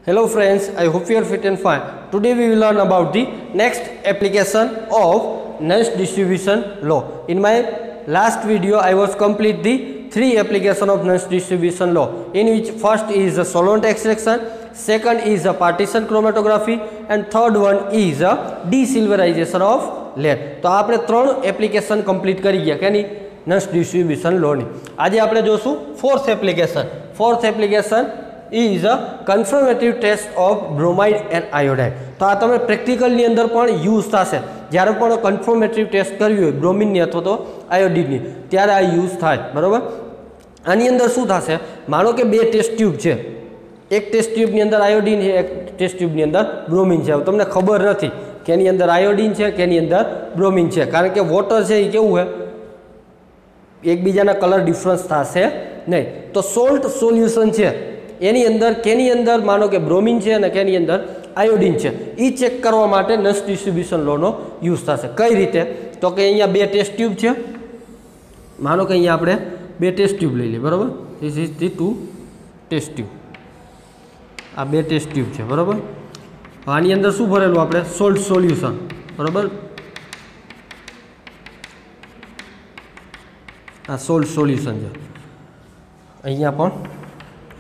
Hello friends, I hope you are fit and fine. Today we will learn about the next application of Nernst distribution law. In my last video I was complete the three application of Nernst distribution law, in which first is a solvent extraction, second is a partition chromatography and third one is a desilverization of lead. तो आपने ત્રણ application complete કરી ગયા કે નહીં નર્સ્ટ distribution લોની. આજે આપણે જોશું fourth application is a confirmative test of bromide and iodide. તો આ તમે પ્રેક્ટિકલની અંદર પણ યુઝ થશે. જ્યારે પણ કન્ફર્મેટિવ ટેસ્ટ કરવી હોય બ્રોમિનની અથવા તો આયોડિનની ત્યારે આ યુઝ થાય, બરાબર. આની અંદર શું થશે, માનો કે બે ટેસ્ટ ટ્યુબ છે, એક ટેસ્ટ ટ્યુબની અંદર આયોડિન છે, એક ટેસ્ટ ટ્યુબની અંદર બ્રોમિન છે. તમને ખબર નથી કે એની અંદર આયોડિન છે કે એની અંદર બ્રોમિન છે, કારણ કે વોટર છે એ કેવું છે, એકબીજાના કલર ડિફરન્સ થશે નહીં. તો સોલ્ટ સોલ્યુશન છે એની અંદર કેની અંદર માનો કે બ્રોમિન છે અને કેની અંદર આયોડિન છે, એ ચેક કરવા માટે નર્સ્ટ ડિસ્ટ્રીબ્યુશન લોનો યુઝ થશે. કઈ રીતે, તો કે અહીંયા બે ટેસ્ટ ટ્યુબ છે, માનો કે અહીંયા આપણે બે ટેસ્ટ ટ્યુબ લઈ લઈએ, બરાબર. This is the two test tube. આ બે ટેસ્ટ ટ્યુબ છે, બરાબર. આની અંદર શું ભરેલું આપણે, સોલ્ટ સોલ્યુશન, બરાબર. આ સોલ્ટ સોલ્યુશન છે, અહીંયા પણ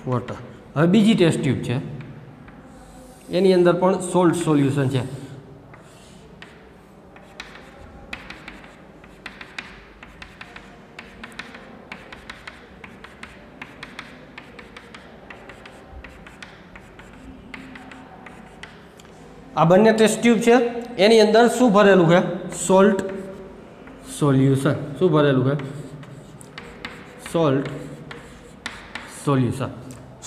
વોટર. હવે બીજી ટેસ્ટ ટ્યુબ છે, એની અંદર પણ સોલ્ટ સોલ્યુશન છે. આ બંને ટેસ્ટ ટ્યુબ છે, એની અંદર શું ભરેલું છે, સોલ્ટ સોલ્યુશન. શું ભરેલું છે, સોલ્ટ સોલ્યુશન.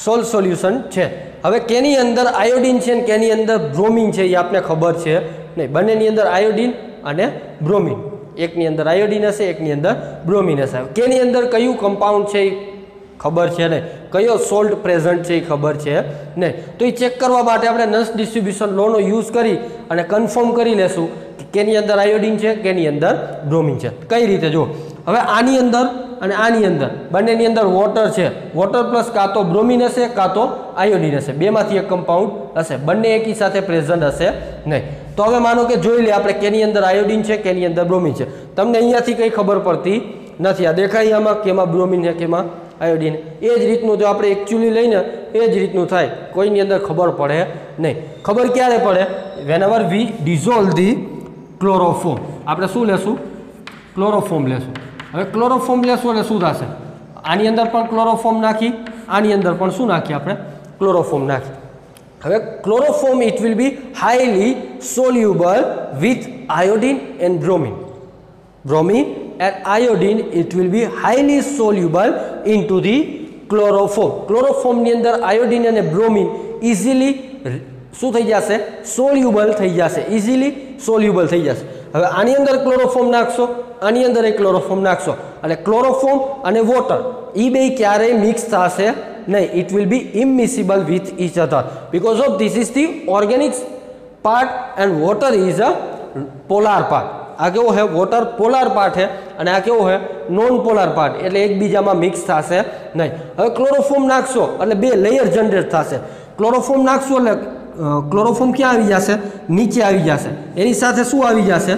સોલ્ટ સોલ્યુશન છે. હવે કેની અંદર આયોડિન છે ને કેની અંદર બ્રોમિન છે એ આપને ખબર છે નહીં. બંનેની અંદર આયોડિન અને બ્રોમિન, એકની અંદર આયોડિન હશે, એકની અંદર બ્રોમિન હશે. કેની અંદર કયું કમ્પાઉન્ડ છે એ ખબર છે નહીં, કયો સોલ્ટ પ્રેઝન્ટ છે એ ખબર છે નહીં. તો એ ચેક કરવા માટે આપણે નર્સ્ટ ડિસ્ટ્રીબ્યુશન લોનો યુઝ કરી અને કન્ફર્મ કરી લેશું કે કેની અંદર આયોડિન છે, કેની અંદર બ્રોમિન છે. કઈ રીતે, જો હવે આની અંદર અને આની અંદર બંનેની અંદર વોટર છે, વોટર પ્લસ કાં તો બ્રોમિન હશે કાં તો આયોડિન હશે, બેમાંથી એક કમ્પાઉન્ડ હશે, બંને એકી સાથે પ્રેઝન્ટ હશે નહીં. તો હવે માનો કે જોઈ લે આપણે કેની અંદર આયોડિન છે, કેની અંદર બ્રોમિન છે. તમને અહીંયાથી કંઈ ખબર પડતી નથી, આ દેખાય આમાં કેમાં બ્રોમિન છે કેમાં આયોડિન. એ જ રીતનું જો આપણે એકચ્યુઅલી લઈને એ જ રીતનું થાય, કોઈની અંદર ખબર પડે નહીં. ખબર ક્યારે પડે, whenever we dissolve the chloroform. આપણે શું લેશું, ક્લોરોફોર્મ લેશું. હવે ક્લોરોફોર્મ લેશું એટલે શું થશે, આની અંદર પણ ક્લોરોફોર્મ નાખી, આની અંદર પણ શું નાખીએ આપણે, ક્લોરોફોર્મ નાખી. હવે chloroform it will be highly soluble with iodine and bromine. Bromine and iodine it will be highly soluble into the chloroform. ક્લોરોફોર્મની અંદર આયોડિન અને બ્રોમિન ઇઝીલી શું થઈ જશે, સોલ્યુબલ થઈ જશે, ઇઝીલી સોલ્યુબલ થઈ જશે. હવે આની અંદર ક્લોરોફોર્મ નાખશો, આની અંદર એક ક્લોરોફોર્મ નાખશો, અને ક્લોરોફોર્મ અને વોટર એ બે ક્યારેય મિક્સ થશે નહીં. It will be immiscible with each other because of this is the organic part and water is a polar part. આ કેવો છે, વોટર પોલાર પાર્ટ છે અને આ કેવો છે, નોન પોલાર પાર્ટ, એટલે એકબીજામાં મિક્સ થશે નહીં. હવે ક્લોરોફોર્મ નાખશો એટલે બે લેયર જનરેટ થશે. ક્લોરોફોર્મ નાખશો એટલે ક્લોરોફોર્મ ક્યાં આવી જશે, નીચે આવી જશે. એની સાથે શું આવી જશે,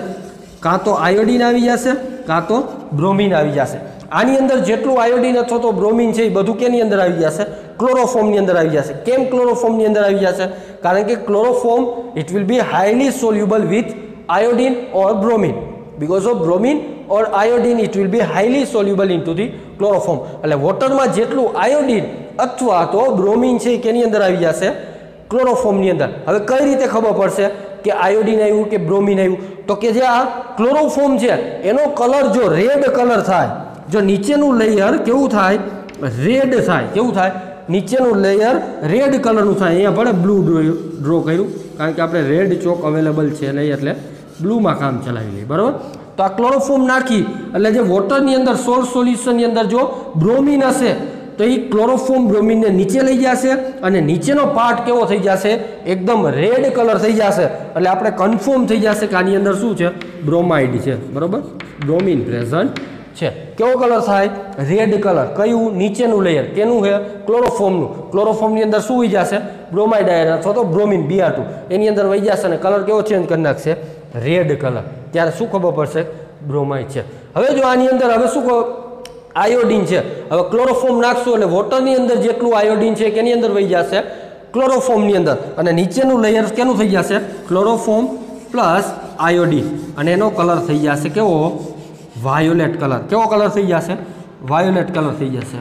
કાં તો આયોડિન આવી જશે કાં તો બ્રોમિન આવી જશે. આની અંદર જેટલું આયોડિન અથવા તો બ્રોમિન છે એ બધું કેની અંદર આવી જશે, ક્લોરોફોર્મની અંદર આવી જશે. કેમ ક્લોરોફોર્મની અંદર આવી જશે, કારણ કે chloroform it will be highly soluble with iodine or bromine. Because of bromine or iodine it will be highly soluble into the chloroform. એટલે વોટરમાં જેટલું આયોડિન અથવા તો બ્રોમિન છે કેની અંદર આવી જશે, ક્લોરોફોર્મની અંદર. હવે કઈ રીતે ખબર પડશે કે આયોડિન આવ્યું કે બ્રોમિન આવ્યું, તો કે જે આ ક્લોરોફોર્મ છે એનો કલર જો રેડ કલર થાય, જો નીચેનું લેયર કેવું થાય, રેડ થાય. કેવું થાય, નીચેનું લેયર રેડ કલરનું થાય. અહીંયા ભલે બ્લુ ડ્રો કર્યું, કારણ કે આપણે રેડ ચોક અવેલેબલ છે નહીં, એટલે બ્લુમાં કામ ચલાવી લઈએ, બરાબર. તો આ ક્લોરોફોર્મ નાખી એટલે જે વોટરની અંદર સોલ્ટ સોલ્યુશનની અંદર જો બ્રોમિન હશે તો એ ક્લોરોફોર્મ બ્રોમિનને નીચે લઈ જશે અને નીચેનો પાર્ટ કેવો થઈ જશે, એકદમ રેડ કલર થઈ જશે. એટલે આપણે કન્ફર્મ થઈ જશે કે આની અંદર શું છે, બ્રોમાઇડ છે, બરાબર, બ્રોમિન પ્રેઝન્ટ છે કેવો કલર થાય રેડ કલર કયું નીચેનું લેયર કેનું છે ક્લોરોફોર્મનું ક્લોરોફોર્મની અંદર શું વહી જશે બ્રોમાઇડ આયન અથવા તો બ્રોમિન Br2 એની અંદર વહી જશે અને કલર કેવો ચેન્જ કરી નાખશે રેડ કલર ત્યારે શું ખબર પડશે બ્રોમાઇડ છે હવે જો આની અંદર હવે શું આયોડિન છે હવે ક્લોરોફોર્મ નાખશું એટલે વોટરની અંદર જેટલું આયોડિન છે કેની અંદર વહી જશે ક્લોરોફોર્મની અંદર અને નીચેનું લેયર કેનું થઈ જશે ક્લોરોફોર્મ પ્લસ આયોડિન અને એનો કલર થઈ જશે કેવો વાયોલેટ કલર કેવો કલર થઈ જશે વાયોલેટ કલર થઈ જશે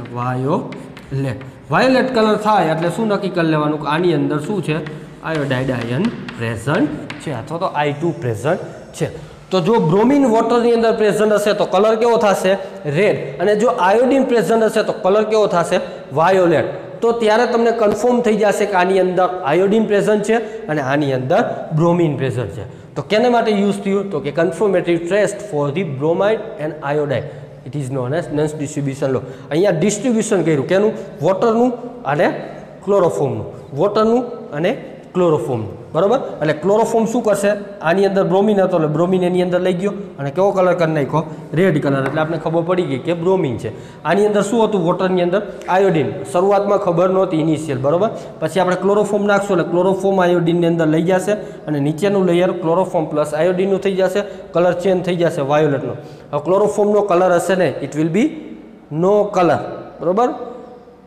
વાયોલેટ કલર થાય એટલે શું નક્કી કરી લેવાનું કે આની અંદર શું છે આયોડાઇડ આયન પ્રેઝન્ટ છે અથવા તો I2 પ્રેઝન્ટ છે તો જો બ્રોમિન વોટરની અંદર પ્રેઝન્ટ હશે તો કલર કેવો થશે રેડ અને જો આયોડિન પ્રેઝન્ટ હશે તો કલર કેવો થશે વાયોલેટ તો ત્યારે તમને કન્ફર્મ થઈ જશે કે આની અંદર આયોડિન પ્રેઝન્ટ છે અને આની અંદર બ્રોમિન પ્રેઝન્ટ છે તો કેને માટે યુઝ થયું તો કે confirmative test for the bromide and iodide it is known as નન્સ ડિસ્ટ્રીબ્યુશન લો અહીંયા ડિસ્ટ્રીબ્યુશન કર્યું કેનું વોટરનું અને ક્લોરોફોર્મનું વોટરનું અને ક્લોરોફોર્મનું બરાબર એટલે ક્લોરોફોર્મ શું કરશે આની અંદર બ્રોમિન હતો એટલે બ્રોમિન એની અંદર લઈ ગયો અને કેવો કલર કરી નાખ્યો રેડ કલર એટલે આપણે ખબર પડી ગઈ કે બ્રોમિન છે આની અંદર શું હતું વોટરની અંદર આયોડિન શરૂઆતમાં ખબર નહોતી ઇનિશિયલ બરાબર પછી આપણે ક્લોરોફોર્મ નાખશું એટલે ક્લોરોફોર્મ આયોડિનની અંદર લઈ જશે અને નીચેનું લેયર ક્લોરોફોર્મ પ્લસ આયોડિનનું થઈ જશે કલર ચેન્જ થઈ જશે વાયોલેટનો હવે ક્લોરોફોર્મનો કલર હશે ને it will be no colour બરાબર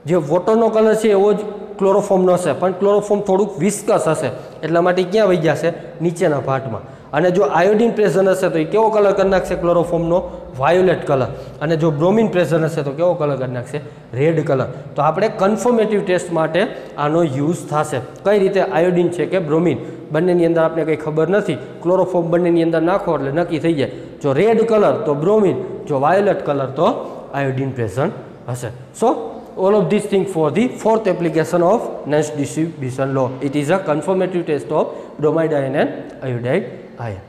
જે વોટરનો કલર છે એવો જ ક્લોરોફોર્મનો હશે પણ ક્લોરોફોર્મ થોડુંક વિસ્કસ હશે એટલા માટે ક્યાં વહી જશે નીચેના પાર્ટમાં અને જો આયોડિન પ્રેઝન્ટ હશે તો એ કેવો કલર કરી નાખશે ક્લોરોફોર્મનો વાયોલેટ કલર અને જો બ્રોમિન પ્રેઝન્ટ હશે તો કેવો કલર કરી નાખશે રેડ કલર તો આપણે કન્ફર્મેટિવ ટેસ્ટ માટે આનો યુઝ થશે કઈ રીતે આયોડિન છે કે બ્રોમિન બંનેની અંદર આપણે કંઈ ખબર નથી ક્લોરોફોર્મ બંનેની અંદર નાખો એટલે નક્કી થઈ જાય જો રેડ કલર તો બ્રોમિન જો વાયોલેટ કલર તો આયોડિન પ્રેઝન્ટ હશે સો all of these things for the fourth application of Nernst distribution law. It is a confirmative test of bromide ion and iodide ion.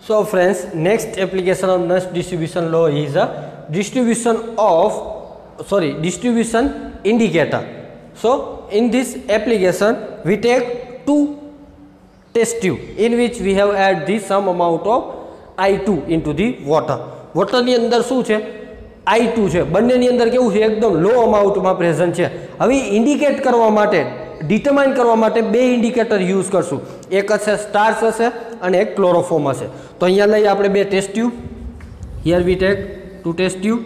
So friends, next application of Nernst distribution law is a distribution indicator. So in this application we take two test tube in which we have add the some amount of I2 into the water. Water ની અંદર શું છે I2 છે બંનેની અંદર કેવું છે એકદમ લો અમાઉન્ટમાં પ્રેઝન્ટ છે હવે ઇન્ડિકેટ કરવા માટે ડિટરમાઇન કરવા માટે બે ઇન્ડિકેટર યુઝ કરશું એક હશે સ્ટાર્ચ હશે અને એક ક્લોરોફોર્મ હશે તો અહીંયા લઈએ આપણે બે test tube here we take two test tube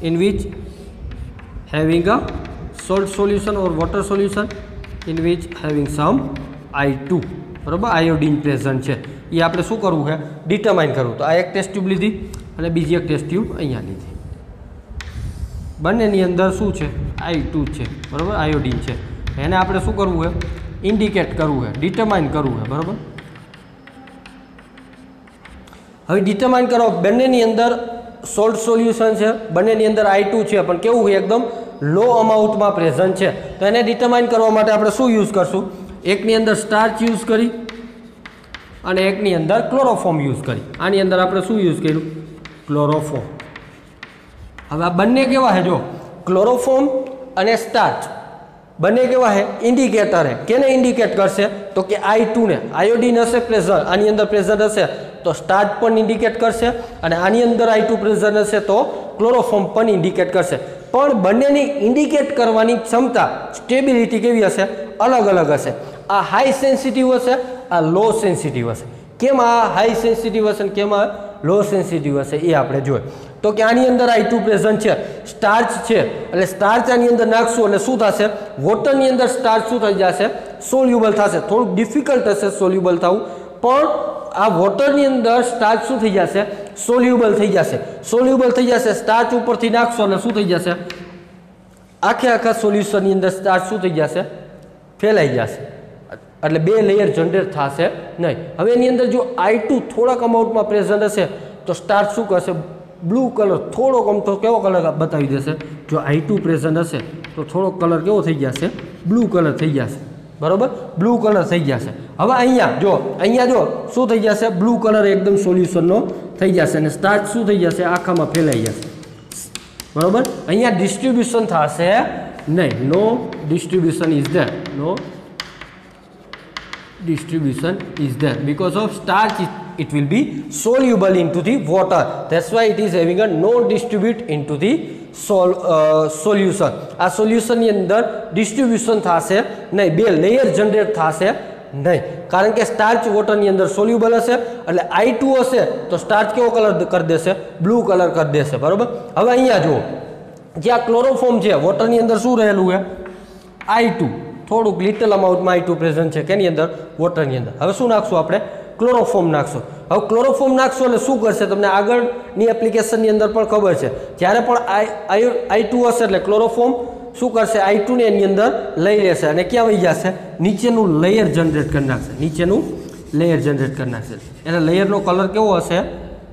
in which having a salt solution or water solution in which having some I2 બરાબર આયોડિન પ્રેઝન્ટ છે એ આપણે શું કરવું છે ડિટરમાઇન કરવું તો આ એક ટેસ્ટ ટ્યુબ લીધી અને બીજી એક ટેસ્ટ ટ્યુબ અહીંયા લીધી બંનેની અંદર શું છે I2 છે બરાબર આયોડિન છે એને આપણે શું કરવું છે ઇન્ડિકેટ કરવું છે ડિટરમાઇન કરવું છે બરાબર હવે ડિટરમાઇન કરો બંનેની અંદર સોલ્ટ સોલ્યુશન છે બંનેની અંદર I2 છે પણ કેવું છે એકદમ લો અમાઉન્ટમાં પ્રેઝન્ટ છે તો એને ડિટરમાઇન કરવા માટે આપણે શું યુઝ કરશું એકની અંદર સ્ટાર્ચ યુઝ કરી અને એકની અંદર ક્લોરોફોર્મ યુઝ કરી આની અંદર આપણે શું યુઝ કર્યું ક્લોરોફોર્મ હવે આ બંને કેવા છે જો ક્લોરોફોર્મ અને સ્ટાર્ચ બંને કેવા છે ઇન્ડિકેટર છે કેને ઇન્ડિકેટ કરશે તો કે I2 ને આયોડિન હશે પ્રેઝન્ટ આની અંદર પ્રેઝન્ટ હશે તો સ્ટાર્ચ પણ ઇન્ડિકેટ કરશે અને આની અંદર I2 પ્રેઝન્ટ હશે તો ક્લોરોફોર્મ પણ ઇન્ડિકેટ કરશે પણ બંનેની ઇન્ડિકેટ કરવાની ક્ષમતા સ્ટેબિલિટી કેવી હશે અલગ અલગ હશે આ હાઈ સેન્સિટિવ હશે આ લો સેન્સિટિવ હશે કેમ આ હાઈ સેન્સિટિવ હશે અને કેમ આ લો સેન્સિટિવ હશે એ આપણે જોઈએ તો કે આની અંદર I2 પ્રેઝન્ટ છે સ્ટાર્ચ છે એટલે સ્ટાર્ચ આની અંદર નાખશું એટલે શું થશે વોટરની અંદર સ્ટાર્ચ શું થઈ જશે સોલ્યુબલ થશે થોડુંક ડિફિકલ્ટ હશે સોલ્યુબલ થવું પણ આ વોટરની અંદર સ્ટાર્ચ શું થઈ જશે સોલ્યુબલ થઈ જશે સ્ટાર્ચ ઉપરથી નાખશો એટલે શું થઈ જશે આખા સોલ્યુશનની અંદર સ્ટાર્ચ શું થઈ જશે ફેલાઈ જશે એટલે બે લેયર જનરેટ થશે નહીં હવે એની અંદર જો I2 થોડાક અમાઉન્ટમાં પ્રેઝન્ટ હશે તો સ્ટાર્ચ શું કરશે બ્લુ કલર થોડોક આમ તો કેવો કલર બતાવી દેશે જો I2 પ્રેઝન્ટ હશે તો થોડોક કલર કેવો થઈ જશે બ્લુ કલર થઈ જશે બરાબર બ્લુ કલર થઈ જશે હવે અહીંયા જો શું થઈ જશે બ્લુ કલર એકદમ સોલ્યુશનનો થઈ જશે અને સ્ટાર્ચ શું થઈ જશે આખામાં ફેલાઈ જશે બરાબર અહીંયા ડિસ્ટ્રીબ્યુશન થશે નહીં no distribution is there because of starch it will be soluble into the water. That's why it is having a no distribute into the solution. આ સોલ્યુશન ની અંદર ડિસ્ટ્રીબ્યુશન થશે નહીં, બે લેયર જનરેટ થશે નહીં, કારણ કે સ્ટાર્ચ વોટરની અંદર સોલ્યુબલ હશે એટલે I2 હશે તો સ્ટાર્ચ કેવો કલર કરી દેશે, બ્લુ કલર કરી દેશે, બરોબર. હવે અહીંયા જુઓ, જે આ ક્લોરોફોર્મ છે વોટરની અંદર શું રહેલું છે, I2, થોડુંક લિટલ અમાઉન્ટમાં I2 પ્રેઝન્ટ છે કેની અંદર, વોટરની અંદર. હવે શું નાખશું આપણે, ક્લોરોફોર્મ નાખશો. હવે ક્લોરોફોર્મ નાખશો એટલે શું કરશે, તમને આગળની એપ્લિકેશનની અંદર પણ ખબર છે, જ્યારે પણ I2 હશે એટલે ક્લોરોફોર્મ શું કરશે, I2 ને એની અંદર લઈ લેશે અને ક્યાં વહી જશે, નીચેનું લેયર જનરેટ કરી નાખશે, નીચેનું લેયર જનરેટ કરી નાખશે. એટલે લેયરનો કલર કેવો હશે,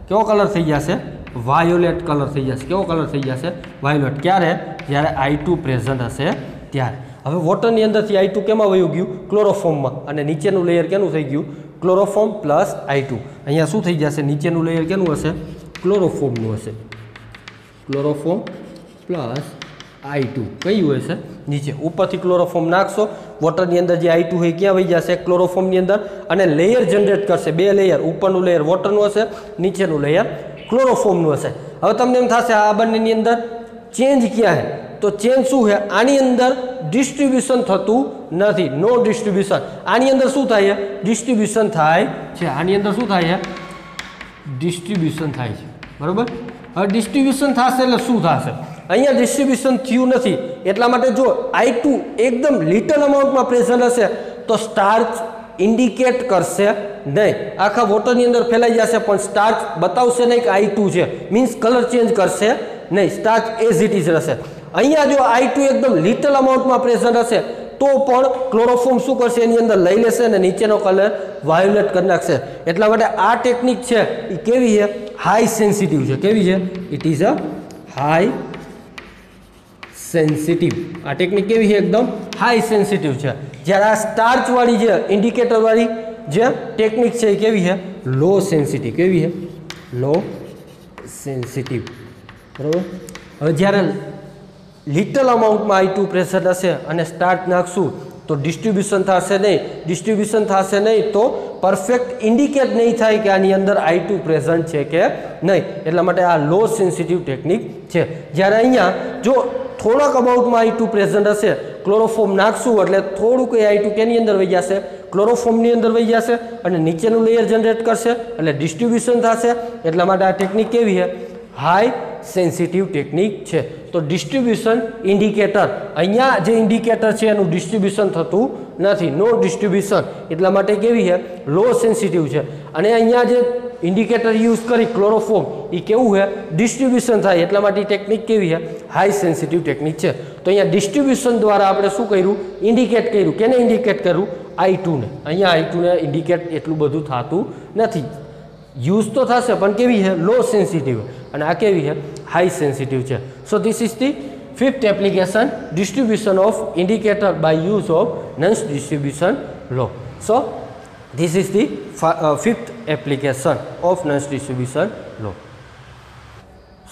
કેવો કલર થઈ જશે, વાયોલેટ કલર થઈ જશે. કેવો કલર થઈ જશે, વાયોલેટ. ક્યારે, જ્યારે I2 પ્રેઝન્ટ હશે ત્યારે. હવે વોટરની અંદરથી I2 કેમાં વયું ગયું, ક્લોરોફોર્મમાં, અને નીચેનું લેયર કેનું થઈ ગયું, ક્લોરોફોર્મ પ્લસ I2. અહીંયા શું થઈ જશે, નીચેનું લેયર કેનું હશે, ક્લોરોફોર્મનું હશે, ક્લોરોફોર્મ પ્લસ I2 કયું હશે, નીચે. ઉપરથી ક્લોરોફોર્મ નાખશો, વોટરની અંદર જે I2 હોય ક્યાં વહી જશે, ક્લોરોફોર્મની અંદર, અને લેયર જનરેટ કરશે, બે લેયર, ઉપરનું લેયર વોટરનું હશે, નીચેનું લેયર ક્લોરોફોર્મનું હશે. હવે તમને એમ થશે આ બંનેની અંદર ચેન્જ ક્યાં છે, તો ચેન્જ શું છે, આની અંદર ડિસ્ટ્રીબ્યુશન થતું નથી, નો ડિસ્ટ્રીબ્યુશન. આની અંદર શું થાય છે, ડિસ્ટ્રીબ્યુશન થાય છે, આની અંદર શું થાય છે, ડિસ્ટ્રીબ્યુશન થાય છે, બરાબર. હવે ડિસ્ટ્રીબ્યુશન થશે એટલે શું થશે, અહીંયા ડિસ્ટ્રીબ્યુશન થયું નથી, એટલા માટે જો I2 એકદમ લિટલ અમાઉન્ટમાં પ્રેઝન્ટ હશે તો સ્ટાર્ચ ઇન્ડિકેટ કરશે નહીં, આખા વોટરની અંદર ફેલાઈ જશે પણ સ્ટાર્ચ બતાવશે નહીં કે I2 છે, મીન્સ કલર ચેન્જ કરશે નહીં, સ્ટાર્ચ એઝ ઇટ ઇઝ રહેશે. અહીંયા જો I2 એકદમ લિટલ અમાઉન્ટમાં પ્રેઝન્ટ હશે તો પણ ક્લોરોફોર્મ શું કરશે, એની અંદર લઈ લેશે અને નીચેનો કલર વાયોલેટ કરી નાખશે. એટલા માટે આ ટેકનિક છે એ કેવી છે, હાઈ સેન્સિટિવ છે. કેવી છે, it is a high sensitive. આ ટેકનિક કેવી છે, એકદમ હાઈ સેન્સિટિવ છે. જ્યારે આ સ્ટાર્ચ વાળી જે ઇન્ડિકેટર વાળી જે ટેકનિક છે એ કેવી છે, લો સેન્સિટિવ. કેવી છે, લો સેન્સિટિવ, બરાબર. હવે જ્યારે લિટલ અમાઉન્ટમાં I2 પ્રેશર હશે અને સ્ટાર્ચ નાખશું તો ડિસ્ટ્રીબ્યુશન થશે નહીં, ડિસ્ટ્રીબ્યુશન થશે નહીં તો પરફેક્ટ ઇન્ડિકેટ નહીં થાય કે આની અંદર I2 પ્રેઝન્ટ છે કે નહીં. એટલા માટે આ લો સેન્સિટિવ ટેકનિક છે. જ્યારે અહીંયા જો થોડાક અમાઉન્ટમાં I2 પ્રેઝન્ટ હશે, ક્લોરોફોર્મ નાખશું એટલે થોડુંક I2 કેની અંદર વહી જશે, ક્લોરોફોર્મની અંદર વહી જશે અને નીચેનું લેયર જનરેટ કરશે એટલે ડિસ્ટ્રીબ્યુશન થશે. એટલા માટે આ ટેકનિક કેવી છે, હાઈ સેન્સિટિવ ટેકનિક છે. તો ડિસ્ટ્રીબ્યુશન ઇન્ડિકેટર, અહીંયા જે ઇન્ડિકેટર છે એનું ડિસ્ટ્રીબ્યુશન થતું નથી, નો ડિસ્ટ્રીબ્યુશન. એટલા માટે કેવી છે, લો સેન્સિટિવ છે. અને અહીંયા જે ઇન્ડિકેટર યુઝ કરી ક્લોરોફોર્મ એ કેવું છે, ડિસ્ટ્રીબ્યુશન થાય. એટલા માટે ટેકનિક કેવી છે, હાઈ સેન્સિટિવ ટેકનિક છે. તો અહીંયા ડિસ્ટ્રીબ્યુશન દ્વારા આપણે શું કર્યું, ઇન્ડિકેટ કર્યું. કેને ઇન્ડિકેટ કર્યું, I2 ને. અહીંયા I2 ને ઇન્ડિકેટ એટલું બધું થતું નથી, યુઝ તો થશે પણ કેવી છે, લો સેન્સિટિવ. અને આ કેવી છે, હાઈ સેન્સિટિવ છે. સો this is the fifth application, distribution of indicator by use of Nernst distribution law. So this is the fifth application of Nernst distribution law.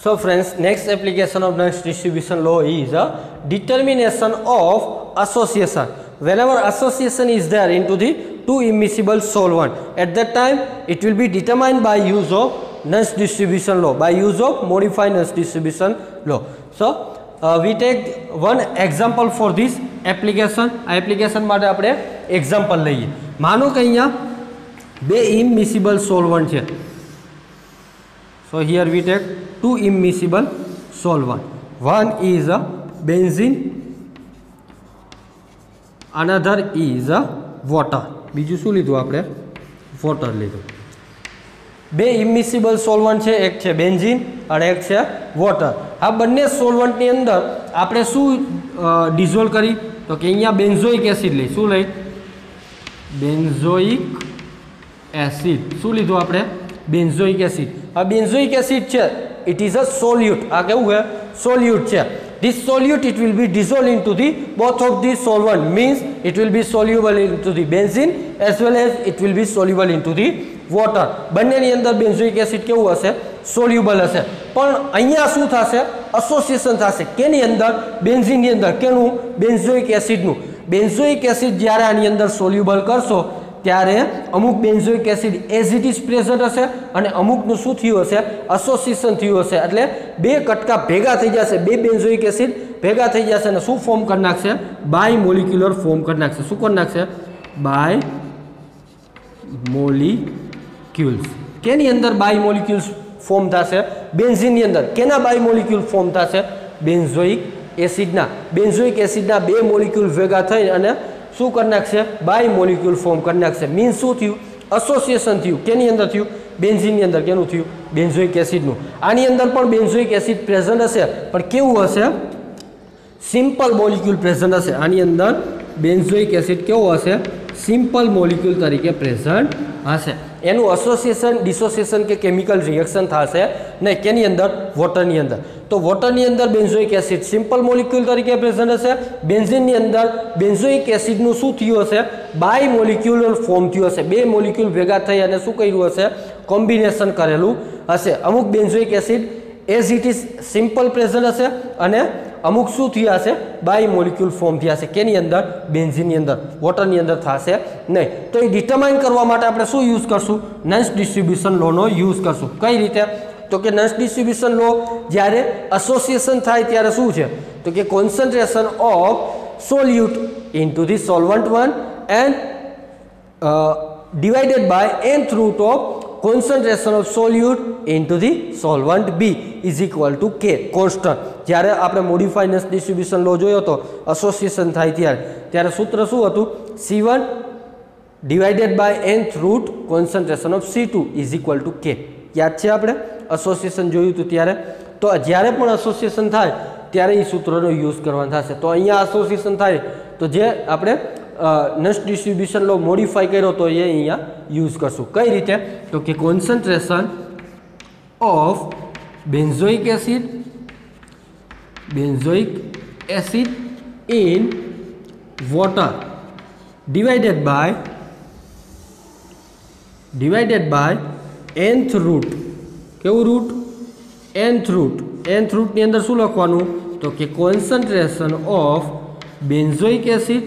So friends, next application of Nernst distribution law is a determination of association. Whenever association is there into the two immiscible solvent, at that time it will be determined by use of Nernst distribution law, by use of modified Nernst distribution law. So we take one example for this application. આ application માટે આપણે example લઈએ. માનો કે અહીંયા બે ઇમિસિબલ solvent છે. So here we take two immiscible solvent. One is a benzene, another is a water. બીજું શું લીધું આપણે, વોટર લીધું. બે ઇમિસિબલ સોલ્વન્ટ છે, એક છે બેન્ઝીન અને એક છે વોટર. આ બંને સોલ્વન્ટની અંદર આપણે શું ડિઝોલ્વ કરી, તો કે અહીંયા બેન્ઝોઇક એસિડ લઈ. શું લઈ, બેન્ઝોઇક એસિડ. શું લીધું આપણે, બેન્ઝોઇક એસિડ. આ બેન્ઝોઇક એસિડ છે ઇટ ઇઝ અ સોલ્યુટ. આ કેવું છે, સોલ્યુટ છે. This solute it will be dissolved into the both of the solvent, means it will be soluble into the benzene as well as it will be soluble into the water. બંનેની અંદર benzoic acid કેવું હશે, soluble હશે. પણ અહીંયા શું થશે, association થશે. કેની અંદર, બેન્ઝીનની અંદર. કેનું, બેન્ઝોઇક એસિડનું. બેન્ઝોઇક એસિડ જ્યારે આની અંદર સોલ્યુબલ કરશો ત્યારે અમુક benzoic acid as it is present હશે અને અમુકનું શું થયું હશે, એસોસિએશન થયું હશે. એટલે બે કટકા ભેગા થઈ જશે, બે બેન્ઝોઇક એસિડ ભેગા થઈ જશે અને શું ફોર્મ કરી નાખશે, બાય મોલિક્યુલર ફોર્મ કરી નાખશે. શું કરી નાખશે, બાય મોલિક્યુલ્સ. કેની અંદર બાય મોલિક્યુલ્સ ફોર્મ થશે, બેન્ઝીનની અંદર. કેના બાય મોલિક્યુલ ફોર્મ થશે, બેન્ઝોઇક એસિડના. બેન્ઝોઇક એસિડના બે મોલિક્યુલ ભેગા થઈ અને શું કરી નાખશે, બાય મોલિક્યુલ ફોર્મ કરી નાખશે. મીન્સ શું થયું, એસોસિએશન થયું. કેની અંદર થયું, બેન્ઝીનની અંદર. કેનું થયું, બેન્ઝોઇક એસિડનું. આની અંદર પણ બેન્ઝોઇક એસિડ પ્રેઝન્ટ હશે, પણ કેવું હશે, સિમ્પલ મોલિક્યુલ પ્રેઝન્ટ હશે. આની અંદર બેન્ઝોઇક એસિડ કેવો હશે, સિમ્પલ મોલિક્યુલ તરીકે પ્રેઝન્ટ હશે. એનું એસોસિએશન, ડિસોસિએશન કે કેમિકલ રિએક્શન થશે નહીં. કેની અંદર, વોટરની અંદર. તો વોટરની અંદર બેન્ઝોઇક એસિડ સિમ્પલ મોલિક્યુલ તરીકે પ્રેઝન્ટ હશે. બેન્ઝીનની અંદર બેન્ઝોઇક એસિડનું શું થયું હશે, બાય મોલિક્યુલર ફોર્મ થયું હશે. બે મોલિક્યુલ ભેગા થઈ અને શું કર્યું હશે, કોમ્બિનેશન કરેલું હશે. અમુક benzoic acid as it is simple present હશે અને અમુક શું થયા હશે, બાય મોલિક્યુલ ફોર્મ થયા હશે. કેની અંદર, બેન્ઝીનની અંદર. વોટરની અંદર થશે નહીં. તો એ ડિટરમાઇન કરવા માટે આપણે શું યુઝ કરશું, નન્સ ડિસ્ટ્રીબ્યુશન લોનો યુઝ કરશું. કઈ રીતે, તો કે નન્સ ડિસ્ટ્રીબ્યુશન લો જ્યારે એસોસિએશન થાય ત્યારે શું છે, તો કે concentration of સોલ્યુટ into the solvent 1 and divided by nth root of concentration of solute into the solvent B is equal to K constant. જ્યારે આપણે મોડિફાઈડ નન્સ ડિસ્ટ્રીબ્યુશન લો જોયો તો એસોસિએશન થાય ત્યારે સૂત્ર શું હતું, C1 divided by nth root concentration of C2 is equal to K. યાદ છે, આપણે એસોસિએશન જોયું હતું ત્યારે. તો જ્યારે પણ એસોસિએશન થાય ત્યારે એ સૂત્રનો યુઝ કરવાનો થશે. તો અહીંયા એસોસિએશન થાય તો જે આપણે નન્સ ડિસ્ટ્રીબ્યુશન લો મોડિફાઈ કર્યો તો એ અહીંયા યુઝ કરશું. કઈ રીતે, તો કે concentration of benzoic acid in water divided by nth root. કેવું route, nth root. nth root ની અંદર શું લખવાનું, તો કે concentration of benzoic acid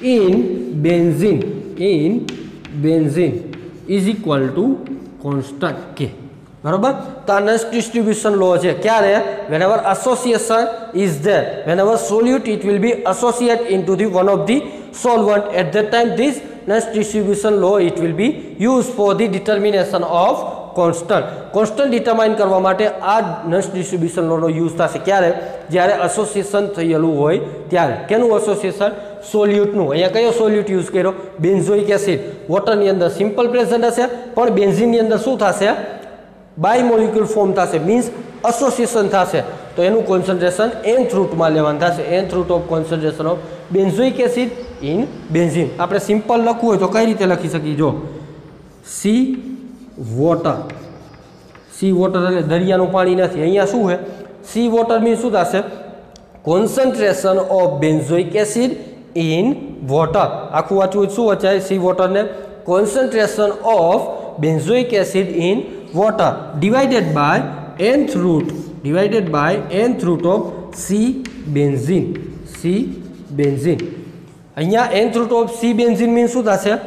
in benzene is equal to constant K. બરાબર. તો આ નન્સ ડિસ્ટ્રીબ્યુશન લો છે. ક્યારે, whenever association is there, whenever solute it will be associate into the one of the solvent, at that time this નન્સ distribution law it will be used for the determination of constant determine કરવા માટે આ nuns distribution લોનો use થશે. ક્યારે, જ્યારે association થયેલું હોય ત્યારે. કેનું એસોસિએશન, સોલ્યુટનું. અહીંયા કયો સોલ્યુટ યુઝ કર્યો, બેન્ઝોઇક એસિડ. વોટરની અંદર સિમ્પલ પ્રેઝન્ટ હશે, પણ બેન્ઝીનની અંદર શું થશે, બાય મોલિક્યુલ ફોર્મ થશે, મીન્સ એસોસિએશન થશે. તો એનું કોન્સન્ટ્રેશન nth રૂટમાં લેવાનું થશે. nth root of concentration of benzoic acid in benzene. આપણે સિમ્પલ લખવું હોય તો કઈ રીતે લખી શકીએ, જો સી વોટર એટલે દરિયાનું પાણી નથી. અહીંયા શું છે, સી વોટર મીન્સ શું થશે, concentration of benzoic acid in water. આખું વાંચવું શું વચાય, સી વોટરને concentration of benzoic acid in water divided by nth root of C benzene. અહીંયા nth root of C benzene means શું થશે,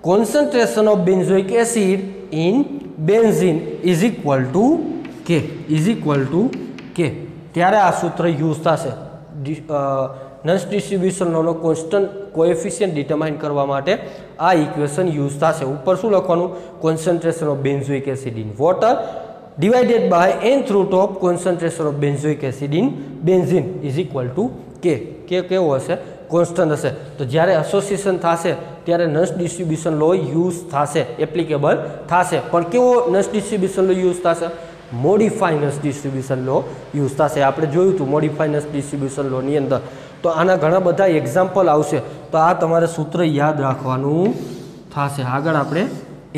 concentration of benzoic acid in benzene is equal to K. ત્યારે આ સૂત્ર યુઝ થશે nuns distribution લોનો constant coefficient determine કરવા માટે. આ ઇક્વેશન યુઝ થશે. ઉપર શું લખવાનું, concentration of benzoic acid in water divided by nth root of concentration of benzoic acid in benzene is equal to K. કેવો હશે, કોન્સ્ટન્ટ હશે. તો જ્યારે એસોસિએશન થશે ત્યારે નન્સ ડિસ્ટ્રીબ્યુશન લો યુઝ થશે, એપ્લિકેબલ થશે. પણ કેવો નન્સ ડિસ્ટ્રીબ્યુશન લો યુઝ થશે, modified nuns distribution law use થશે. આપણે જોયું હતું મોડિફાઈડ નન્સ ડિસ્ટ્રીબ્યુશન લોની અંદર. તો આના ઘણા બધા એક્ઝામ્પલ આવશે. તો આ તમારે સૂત્ર યાદ રાખવાનું થશે. આગળ આપણે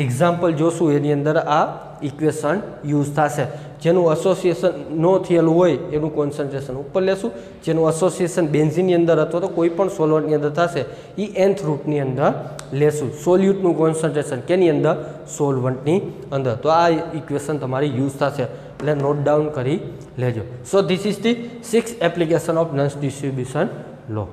એક્ઝામ્પલ જોશું, એની અંદર આ ઇક્વેશન યુઝ થશે. જેનું એસોસિએશન નો થયેલું હોય એનું કોન્સન્ટ્રેશન ઉપર લેશું. જેનું એસોસિએશન બેન્ઝીનની અંદર અથવા તો કોઈ પણ સોલ્વન્ટની અંદર થશે એ nth રૂટની અંદર લેશું. સોલ્યુટનું કોન્સન્ટ્રેશન કેની અંદર, સોલ્વન્ટની અંદર. તો આ ઇક્વેશન તમારી યુઝ થશે, એટલે નોટ ડાઉન કરી લેજો. So this is the 6th application of નન્સ distribution law.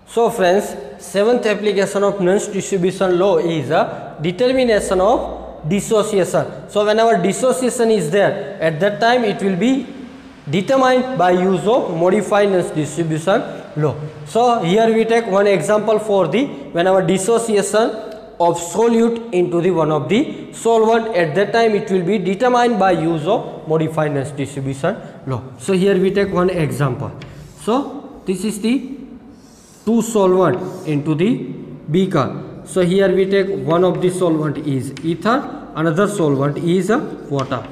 So friends, seventh application of Nernst distribution law is a determination of dissociation. So whenever dissociation is there, at that time it will be determined by use of modified Nernst distribution law. So here we take one example for the whenever dissociation of solute into the one of the solvent, at that time it will be determined by use of modified Nernst distribution law. So here we take one example. So this is the two solvent into the beaker. So here we take one of the solvent is ether, another solvent is water.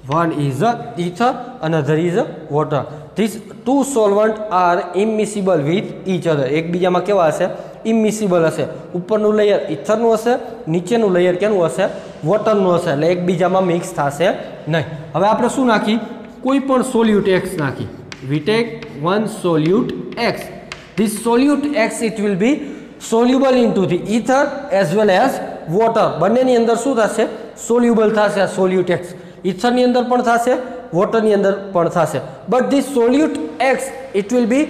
One is ether, another is water. These two solvents are immiscible with each other. एक बीजा में केवा हशे? Immiscible हशे. ऊपरનું layer etherનું હશે, નીચેનું layer કેનું હશે? વોટરનું હશે. એટલે એકબીજામાં મિક્સ થશે નહીં. હવે આપણે શું નાખી? કોઈ પણ સોલ્યુટ X નાખી. We take one solute X. This solute X it will be soluble into the ether as well as water. બંનેની અંદર શું થશે? Soluble થશે આ solute X. ether ની અંદર પણ થશે, water ની અંદર પણ થશે. But this solute X it will be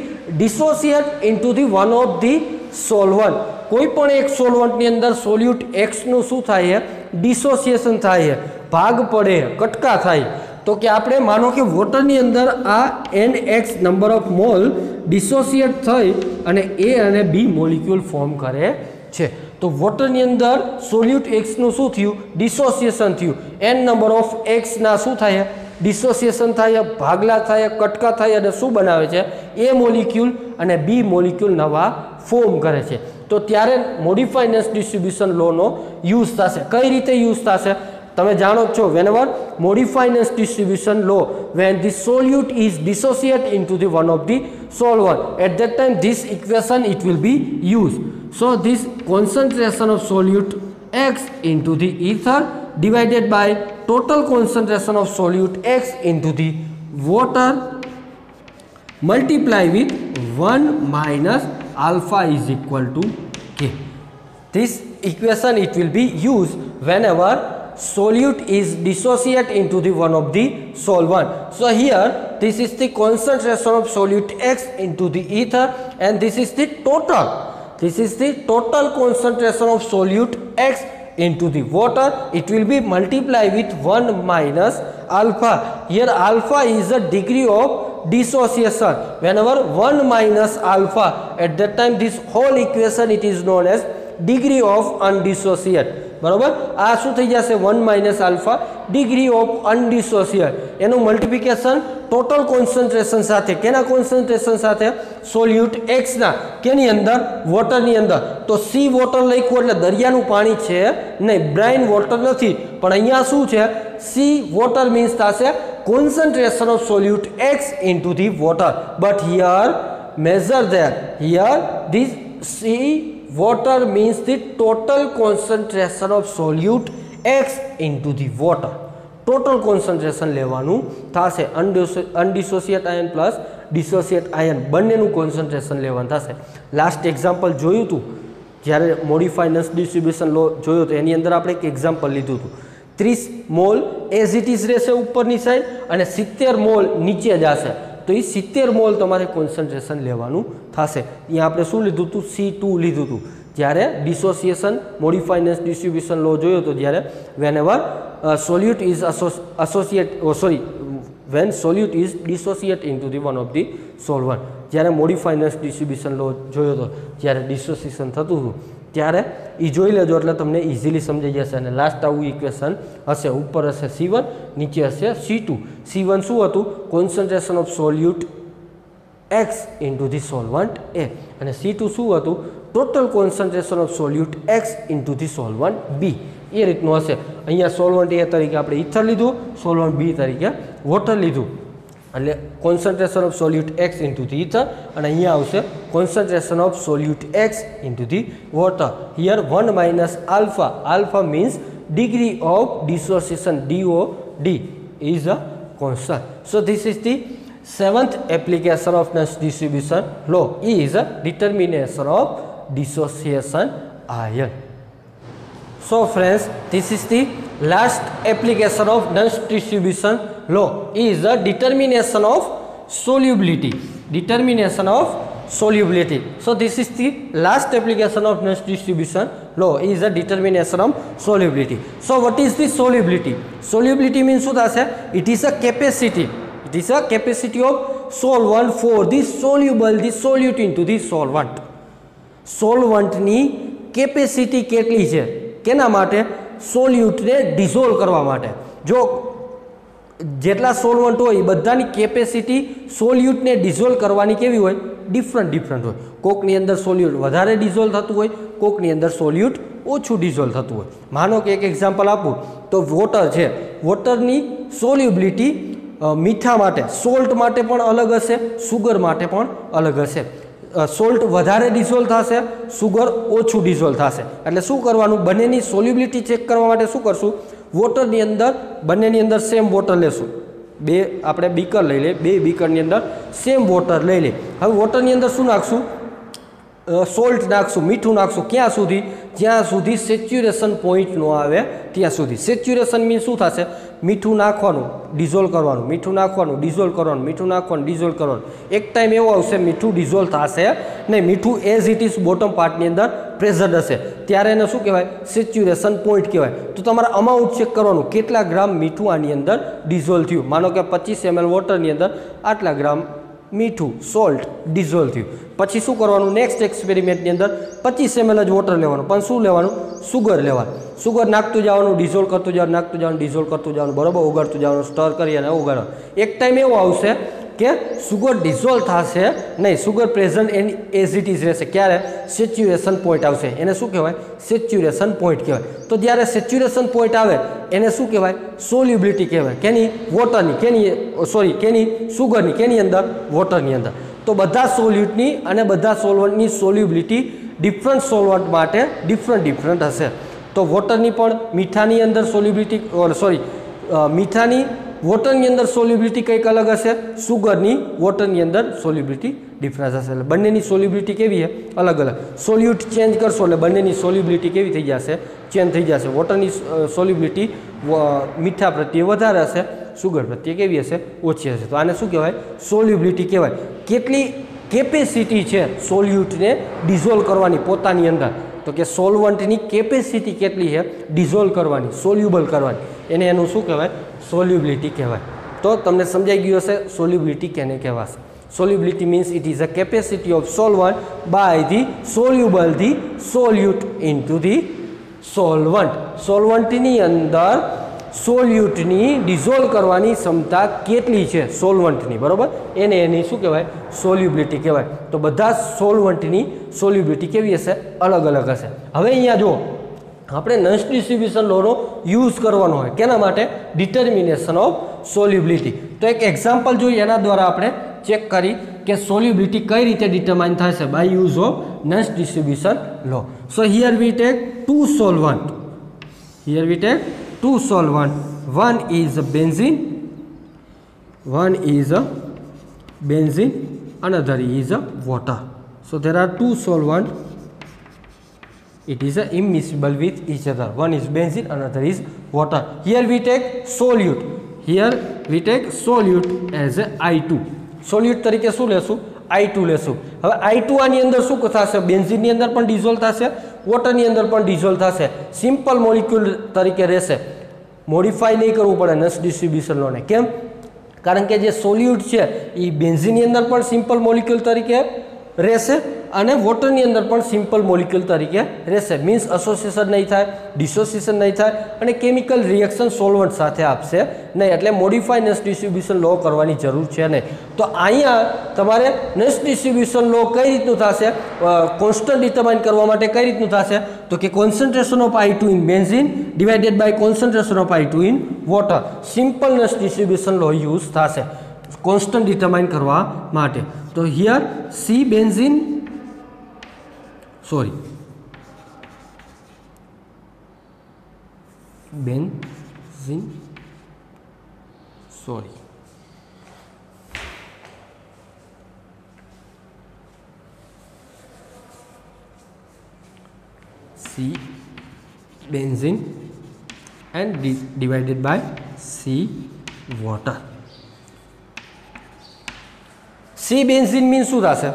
dissociate into the one of the solvent. કોઈ પણ એક solvent ની અંદર solute X નું શું થાય છે? Dissociation થાય છે, ભાગ પડે, કટકા થાય. તો કે આપણે માનો કે વોટરની અંદર આ NX નંબર ઓફ મોલ ડિસોસિએટ થઈ અને A અને B મોલિક્યુલ ફોર્મ કરે છે. તો વોટરની અંદર સોલ્યુટ X નું શું થયું? ડિસોસિએશન થયું. N નંબર ઓફ X ના શું થાય? ડિસોસિએશન થાય, ભાગલા થાય, કટકા થાય અને શું બનાવે છે? A મોલિક્યુલ અને B મોલિક્યુલ નવા ફોર્મ કરે છે. તો ત્યારે મોડિફાઈડ નર્સ ડિસ્ટ્રીબ્યુશન લોનો યુઝ થશે. કઈ રીતે યુઝ થશે? તમે જાણો છો, whenever modified Nernst distribution law, when the solute is dissociate into the one of the solvent, at that time this equation it will be used. So this concentration of solute X into the ether divided by total concentration of solute X into the water multiply with 1 minus alpha is equal to K. This equation it will be used whenever solute is dissociate into the one of the solvent. So here this is the concentration of solute X into the ether and this is the total. This is the total concentration of solute X into the water. It will be multiplied with 1 minus alpha. Here alpha is the degree of dissociation. Whenever 1 minus alpha, at that time this whole equation it is known as degree of undissociate. બરોબર? આ શું થઈ જશે? 1 minus alpha degree of અનડિસોસિએટ. એનું multiplication total concentration સાથે. કેના concentration સાથે? સોલ્યુટ x ના. કેની અંદર? વોટરની અંદર. તો સી વોટર લખ્યું એટલે દરિયાનું પાણી છે નહીં, બ્રાઇન વોટર નથી. પણ અહીંયા શું છે? સી વોટર મીન્સ થશે concentration of solute X into the water. But here measure there. Here this C water means the total concentration of solute X into the water. Total concentration લેવાનું થશે. અનડિસોસિએટ ion plus ડિસોસિએટ ion બંનેનું concentration લેવાનું થશે. Last example જોયું હતું જ્યારે modified nurse distribution લો જોયો તો એની અંદર આપણે એક એક્ઝામ્પલ લીધું હતું. 30 મોલ એઝ ઇટ ઇઝ રહેશે ઉપરની સાઈડ અને 70 મોલ નીચે જશે. તો એ 70 મોલ તમારે કોન્સન્ટ્રેશન લેવાનું થશે. અહીંયા આપણે શું લીધું હતું? C2 લીધું હતું. જ્યારે ડિસોસિએશન મોડિફાઈડ નર્સ ડિસ્ટ્રીબ્યુશન લો જોયો તો જ્યારે whenever solute is when solute is dissociate into the one of the solvent. જ્યારે મોડિફાઈડ નર્સ ડિસ્ટ્રીબ્યુશન લો જોયો તો જ્યારે ડિસોસિએશન થતું હતું ત્યારે એ જોઈ લેજો એટલે તમને ઇઝીલી સમજાઈ જશે. અને લાસ્ટ આવું ઇક્વેશન હશે. ઉપર હશે C1, નીચે હશે C2. C1 શું હતું? Concentration of સોલ્યુટ X into the solvent A. અને C2 શું હતું? Total concentration of સોલ્યુટ X into the solvent B. એ રીતનું હશે. અહીંયા સોલ્વન્ટ A તરીકે આપણે ઇથર લીધું, સોલ્વન્ટ B તરીકે વોટર લીધું. એટલે concentration of સોલ્યુટ X into the ether અને અહીંયા આવશે concentration of સોલ્યુટ X into the water. Here 1 minus alpha. Alpha means degree of dissociation. DOD is a constant. So this is the seventh application of Nernst distribution law is a determination of dissociation ion. So friends, this is the last application of Nernst distribution law is the determination of solubility. Determination of solubility. So this is the last application of Nernst distribution law, is a determination of solubility. So what is the solubility? Solubility means શું થશે? It is a capacity. It is a capacity of solvent for the soluble, the solute into the solvent. Solvent ની capacity કેટલી છે? કેના માટે? solute ને dissolve કરવા માટે. જો જેટલા સોલ્વન્ટ હોય એ બધાની કેપેસિટી સોલ્યુટને ડિઝોલ્વ કરવાની કેવી હોય? ડિફરન્ટ હોય. કોકની અંદર સોલ્યુટ વધારે ડિઝોલ્વ થતું હોય, કોકની અંદર સોલ્યુટ ઓછું ડિઝોલ્વ થતું હોય. માનો કે એક એક્ઝામ્પલ આપું તો વોટર છે, વોટરની સોલ્યુબિલિટી મીઠા માટે, સોલ્ટ માટે પણ અલગ હશે, સુગર માટે પણ અલગ હશે. સોલ્ટ વધારે ડિઝોલ્વ થશે, સુગર ઓછું ડિઝોલ્વ થશે. એટલે શું કરવાનું? બંનેની સોલ્યુબિલિટી ચેક કરવા માટે શું કરશું? વોટરની અંદર બંનેની અંદર સેમ વોટર લેશું. બે આપણે બીકર લઈ લઈએ, બે બીકરની અંદર સેમ વોટર લઈ લઈએ. હવે વોટરની અંદર શું નાખશું? સોલ્ટ નાખશું, મીઠું નાખશું. ક્યાં સુધી? જ્યાં સુધી સેચ્યુરેશન પોઈન્ટ ન આવે ત્યાં સુધી. સેચ્યુરેશન મીન્સ શું થશે? મીઠું નાખવાનું, ડિઝોલ્વ કરવાનું, મીઠું નાખવાનું, ડિઝોલ્વ કરવાનું, મીઠું નાખવાનું, ડિઝોલ્વ કરવાનું. એક ટાઈમ એવો આવશે મીઠું ડિઝોલ્વ થશે નહીં, મીઠું એઝ ઇટ ઇઝ બોટમ પાર્ટની અંદર પ્રેઝન્ટ હશે, ત્યારે એને શું કહેવાય? સેચ્યુરેશન પોઈન્ટ કહેવાય. તો તમારે અમાઉન્ટ ચેક કરવાનું, કેટલા ગ્રામ મીઠું આની અંદર ડિઝોલ્વ થયું. માનો કે 25 ml વોટરની અંદર આટલા ગ્રામ મીઠું સોલ્ટ ડિઝોલ્વ થયું. પછી શું કરવાનું? નેક્સ્ટ એક્સપેરિમેન્ટની અંદર 25 ml જ વોટર લેવાનું, પણ શું લેવાનું? સુગર લેવાનું. સુગર નાખતું જવાનું, ડિઝોલ્વ કરતું જવાનું, નાખતું જવાનું, ડિઝોલ્વ કરતું જવાનું, બરાબર ઓગાળતું જવાનું, સ્ટર કરી અને ઓગાળવાનું. એક ટાઈમ એવો આવશે કે સુગર ડિઝોલ્વ થશે નહીં, sugar present any as it is રહેશે. ક્યારે? સેચ્યુરેશન પોઈન્ટ આવશે. એને શું કહેવાય? સેચ્યુરેશન પોઈન્ટ કહેવાય. તો જ્યારે સેચ્યુરેશન પોઈન્ટ આવે એને શું કહેવાય? સોલ્યુબિલિટી કહેવાય. કેની? વોટરની. કેની? સુગરની. કેની અંદર? વોટરની અંદર. તો બધા સોલ્યુટની અને બધા સોલ્વન્ટની સોલ્યુબિલિટી ડિફરન્ટ સોલ્વન્ટ માટે ડિફરન્ટ હશે. તો વોટરની પણ મીઠાની અંદર સોલ્યુબિલિટી મીઠાની વોટરની અંદર સોલ્યુબિલિટી કંઈક અલગ હશે, સુગરની વોટરની અંદર સોલ્યુબિલિટી ડિફરન્સ હશે. એટલે બંનેની સોલ્યુબિલિટી કેવી છે? અલગ અલગ. સોલ્યુટ ચેન્જ કરશો એટલે બંનેની સોલ્યુબિલિટી કેવી થઈ જશે? ચેન્જ થઈ જશે. વોટરની સોલ્યુબિલિટી મીઠા પ્રત્યે વધારે હશે, સુગર પ્રત્યે કેવી હશે? ઓછી હશે. તો આને શું કહેવાય? સોલ્યુબિલિટી કહેવાય. કેટલી કેપેસિટી છે સોલ્યુટને ડિઝોલ્વ કરવાની પોતાની અંદર? તો કે સોલ્વન્ટની કેપેસિટી કેટલી છે ડિઝોલ્વ કરવાની, સોલ્યુબલ કરવાની, એને એનું શું કહેવાય? સોલ્યુબિલિટી કહેવાય. તો તમને સમજાઈ ગયું હશે સોલ્યુબિલિટી કેને કહેવાશે. Solubility means it is a capacity of solvent by the soluble the solute into the solvent. સોલ્વન્ટની અંદર સોલ્યુટની ડિઝોલ્વ કરવાની ક્ષમતા કેટલી છે સોલ્વન્ટની, બરાબર, એની શું કહેવાય? સોલ્યુબિલિટી કહેવાય. તો બધા સોલ્વન્ટની સોલ્યુબિલિટી કેવી હશે? અલગ અલગ હશે. હવે અહીંયા જો આપણે નર્સ ડિસ્ટ્રીબ્યુશન લોનો યુઝ કરવાનો હોય, કેના માટે? Determination of solubility. તો એક એક્ઝામ્પલ જોઈએ, એના દ્વારા આપણે ચેક કરી કે સોલ્યુબિલિટી કઈ રીતે ડિટરમાઇન થશે by use of Nernst distribution law. So here we take two solvent. Here we take two solvent. One is a benzene, another is a water. So there are two solvent. It is immiscible with each other. One is benzene, another is water. Here we take solute. Here we take solute as a I2. Solute તરીકે શું લેશું? I2 લેશું. હવે I2 આની અંદર શું થશે? બેન્ઝીનની અંદર પણ ડિઝોલ્વ થશે, વોટરની અંદર પણ ડિઝોલ્વ થશે. સિમ્પલ મોલિક્યુલ તરીકે રહેશે. મોડિફાઈ નહીં કરવું પડે નર્સ ડિસ્ટ્રીબ્યુશન લોને. કેમ? કારણ કે જે સોલ્યુટ છે એ બેન્ઝીનની અંદર પણ સિમ્પલ મોલિક્યુલ તરીકે રહેશે અને વોટરની અંદર પણ સિમ્પલ મોલિક્યુલ તરીકે રહેશે. મીન્સ એસોસિએશન નહીં થાય, ડિસોસિએશન નહીં થાય અને કેમિકલ રિએક્શન સોલ્વન્ટ સાથે આપશે નહીં. એટલે મોડિફાઈ નર્સ ડિસ્ટ્રીબ્યુશન લો કરવાની જરૂર છે નહીં. તો અહીંયા તમારે નર્સ ડિસ્ટ્રીબ્યુશન લો કઈ રીતનું થશે? કોન્સ્ટન્ટ ડિટરમાઇન કરવા માટે કઈ રીતનું થશે? તો કે concentration of I2 in benzene divided by concentration of I2 in water. Simple Nernst distribution law use થશે કોન્સ્ટન્ટ ડિટરમાઇન કરવા માટે. તો here C benzene and divided by C water. C benzene means શું થશે?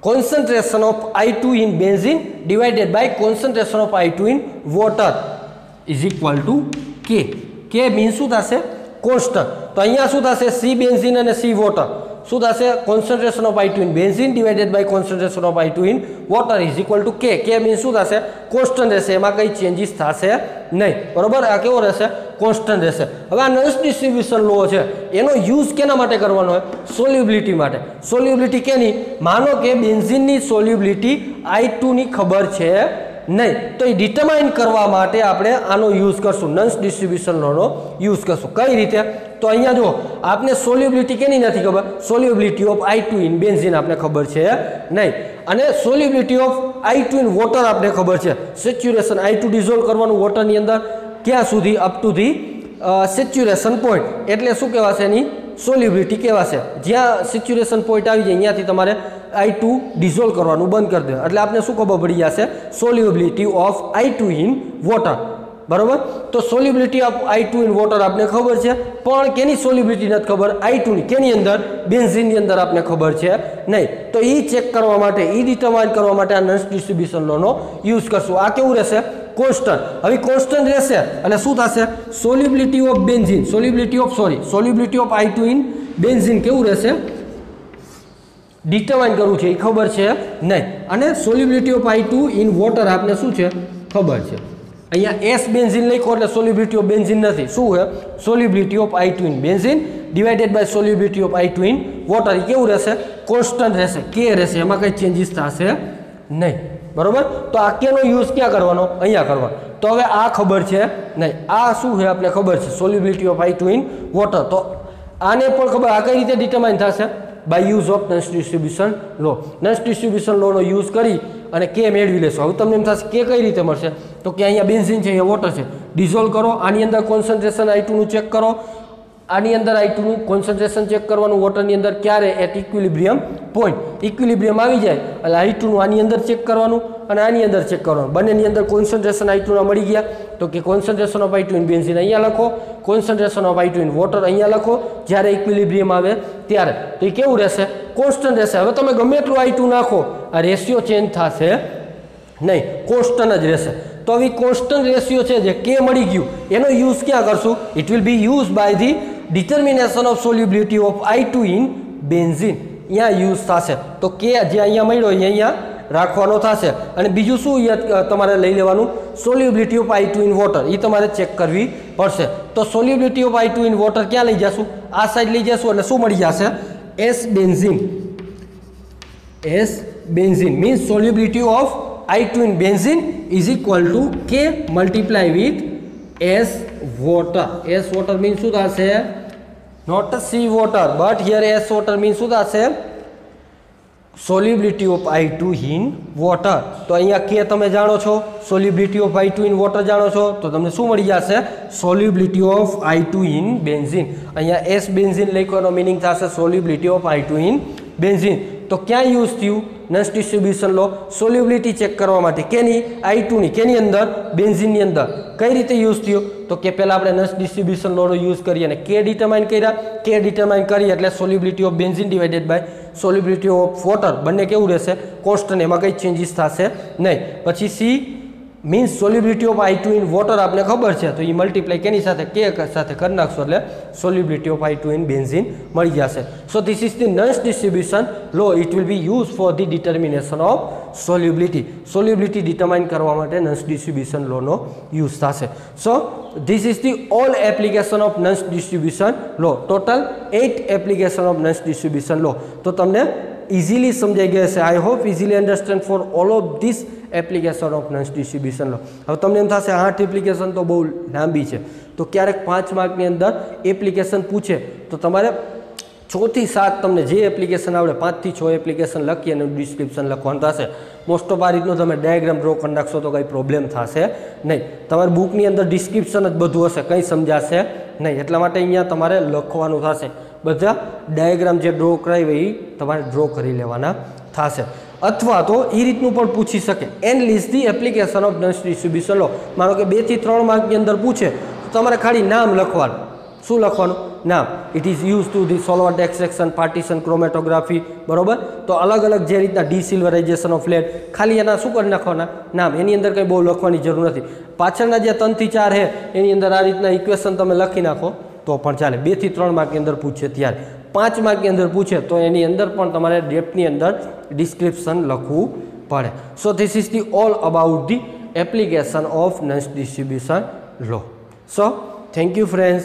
concentration of I2 in benzene divided by concentration of I2 in water is equal to K. K means શું થશે constant. તો અહીંયા શું થશે C બેન્ઝીન અને C water શું થશે concentration of I2 in benzene divided by concentration of I2 in water is equal to K. K means શું થશે કોન્સ્ટન્ટ રહેશે, એમાં કંઈ ચેન્જીસ થશે નહીં. બરોબર, આ કેવો રહેશે કોન્સ્ટન્ટ રહેશે. હવે આ નોઇસ ડિસ્ટ્રીબ્યુશન લો છે એનો યુઝ કેના માટે કરવાનો હોય સોલ્યુબિલિટી માટે. સોલ્યુબિલિટી કેની, માનો કે બેન્ઝીનની સોલ્યુબિલિટી I2 ની ખબર છે નહીં, તો એ ડિટરમાઇન કરવા માટે આપણે આનો યુઝ કરશું, નોઇસ ડિસ્ટ્રીબ્યુશન લોનો યુઝ કરશું. કઈ રીતે, તો અહીંયા જો આપને સોલ્યુબિલિટી કેની નથી ખબર, solubility of I2 in benzene આપને ખબર છે નહીં, અને solubility of I2 in water આપને ખબર છે. સેચ્યુરેશન I2 ડિઝોલ્વ કરવાનું વોટરની અંદર ક્યાં સુધી, up to the saturation point, એટલે શું કહેવાશે એની સોલ્યુબિલિટી કહેવાશે. જ્યાં સેચ્યુરેશન પોઈન્ટ આવી જાય અહીંયાથી તમારે I2 ડિઝોલ્વ કરવાનું બંધ કરી દે, એટલે આપને શું ખબર પડી જશે solubility of I2 in water. બરોબર, તો solubility of I2 in water આપને ખબર છે, પણ કેની સોલ્યુબિલિટી નથી ખબર, I2 ની. કેની અંદર, બેન્ઝીનની અંદર આપને ખબર છે નહીં. તો એ ચેક કરવા માટે, એ ડિટરમાઇન કરવા માટે આ નોઇસ ડિસ્ટ્રીબ્યુશન લોનો યુઝ કરશું. આ કેવું રહેશે કોન્સ્ટન્ટ. હવે કોન્સ્ટન્ટ રહેશે એટલે શું થશે solubility of benzene, solubility of I2 in benzene કેવું રહેશે ડિટરમાઇન કરવું છે, એ ખબર છે નહીં. અને solubility of I2 in water આપને શું છે ખબર છે. અહીંયા S બેન્ઝીન લખ્યો એટલે સોલ્યુબિલિટી ઓફ બેન્ઝીન નથી, શું છે solubility of I2 in benzene divided by solubility of I2 in water. એ કેવું રહેશે કોન્સ્ટન્ટ રહેશે, K રહેશે, એમાં કંઈ ચેન્જીસ થશે નહીં. બરોબર, તો આ કેનો યુઝ ક્યાં કરવાનો, અહીંયા કરવાનો. તો હવે આ ખબર છે નહીં, આ શું છે આપણે ખબર છે solubility of I2 in water. તો આને પણ ખબર, આ કઈ રીતે ડિટરમાઇન થશે બાય યુઝ ઓફ નોઇસ ડિસ્ટ્રીબ્યુશન લો. નોઇસ ડિસ્ટ્રીબ્યુશન લોનો યુઝ કરી અને K મેળવી લેશો. હવે તમને એમ થશે K કઈ રીતે મળશે, તો કે અહીંયા બેન્ઝીન છે, અહીંયા વોટર છે, ડિઝોલ્વ કરો, આની અંદર કોન્સન્ટ્રેશન I2 નું ચેક કરો, આની અંદર I2 નું કોન્સન્ટ્રેશન ચેક કરવાનું વોટરની અંદર ક્યારે એટ ઇક્વિલિબ્રિયમ પોઈન્ટ. ઇક્વિલિબ્રિયમ આવી જાય એટલે I2 નું આની અંદર ચેક કરવાનું અને આની અંદર ચેક કરવાનું. બંનેની અંદર કોન્સન્ટ્રેશન I2 ના મળી ગયા, તો કે concentration of I2 in benzene અહીંયા લખો, concentration of I2 in water અહીંયા લખો જ્યારે ઇક્વિલિબ્રિયમ આવે ત્યારે. તો એ કેવું રહેશે કોન્સ્ટન્ટ રહેશે. હવે તમે ગમે એટલું I2 નાખો આ રેશિયો ચેન્જ થશે નહીં, કોન્સ્ટન્ટ જ રહેશે. તો હવે કોન્સ્ટન્ટ રેશિયો છે જે K મળી ગયું એનો યુઝ ક્યાં કરશું, it will be use by the determination of solubility of I2 in benzene. અહીંયા યુઝ થશે. તો K જે અહીંયા મળ્યો અહીંયા રાખવાનો થશે. અને બીજું શું તમારે લઈ લેવાનું solubility of I2 in water, એ તમારે ચેક કરવી પડશે. તો solubility of I2 in water ક્યાં લઈ જશું, આ સાઈડ લઈ જશું એટલે શું મળી જશે S benzene. S benzene means solubility of I2 in benzene is equal to K multiply with S water. S water means શું થશે, not C water but here S water means શું થશે solubility of I2 in water. તો અહીંયા K તમે જાણો છો, solubility of I2 in water જાણો છો, તો તમને શું મળી જશે solubility of I2 in benzene. અહીંયા S બેન્ઝીન લખવાનો મીનિંગ થશે solubility of I2 in benzene. તો ક્યાં યુઝ થયું નોઇસ ડિસ્ટ્રીબ્યુશન લો સોલ્યુબિલિટી ચેક કરવા માટે, કેની I2 ની, કેની અંદર બેન્ઝીનની અંદર. કઈ રીતે યુઝ થયો, તો કે પહેલા આપણે નોઇસ ડિસ્ટ્રીબ્યુશન લોનો યુઝ કરીએ અને K ડિટરમાઇન કર્યા. K ડિટરમાઇન કરી એટલે solubility of benzene divided by solubility of water, બંને કેવું રહેશે કોન્સ્ટન્ટ, એમાં કંઈ ચેન્જીસ થશે નહીં. પછી C means solubility of I2 in water આપને ખબર છે, તો એ મલ્ટીપ્લાય કેની સાથે K સાથે કરી નાખશો એટલે solubility of I2 in benzene મળી જશે. સો ધીસ ઇઝ ધી નોઇસ distribution law. It will be use for the determination of solubility. Solubility determine કરવા માટે નોઇસ ડિસ્ટ્રીબ્યુશન લોનો યુઝ થશે. So this is the all application of નોઇસ distribution law. Total 8 application of નોઇસ distribution law. તો તમને ઇઝીલી સમજાઈ ગયા છે. I hope easily understand for all of this application of નોઇસ ડિસ્ટ્રીબ્યુશન લો. હવે તમને એમ થશે 8 એપ્લિકેશન તો બહુ લાંબી છે, તો ક્યારેક 5 માર્કની અંદર એપ્લિકેશન પૂછે તો તમારે 6 થી 7 તમને જે એપ્લિકેશન આવડે 5 થી 6 એપ્લિકેશન લખી અને ડિસ્ક્રિપ્શન લખવાનું થશે. મોસ્ટ ઓફ આ રીતનું તમે ડાયાગ્રામ ડ્રો કરી નાખશો તો કંઈ પ્રોબ્લેમ થશે નહીં. તમારી બુકની અંદર ડિસ્ક્રિપ્શન જ બધું હશે, કંઈ સમજાશે નહીં. એટલા માટે અહીંયા તમારે લખવાનું થશે. બધા ડાયાગ્રામ જે ડ્રો કરાવી એ તમારે ડ્રો કરી લેવાના થશે. અથવા તો એ રીતનું પણ પૂછી શકે and list the application of નોઇસ ડિસ્ટ્રીબ્યુશન લો. માનો કે 2 થી 3 માર્કની અંદર પૂછે તો તમારે ખાલી નામ લખવાનું, શું લખવાનું? નામ. It is use to the solvent extraction, partition, chromatography, બરોબર. તો અલગ અલગ જે રીતના ડિસિલ્વરાઇઝેશન ઓફ લેડ, ખાલી એના શું કરી નાખવાના? નામ. એની અંદર કંઈ બહુ લખવાની જરૂર નથી. પાછળના જે 3 થી 4 છે એની અંદર આ રીતના ઇક્વેશન તમે લખી નાખો તો પણ ચાલે. 2 થી 3 માર્કની અંદર પૂછે ત્યારે. 5 માર્કની અંદર પૂછે તો એની અંદર પણ તમારે ડેપ્થની અંદર ડિસ્ક્રિપ્શન લખવું પડે. So this is the all about the application of નોઇસ distribution law. So thank you friends.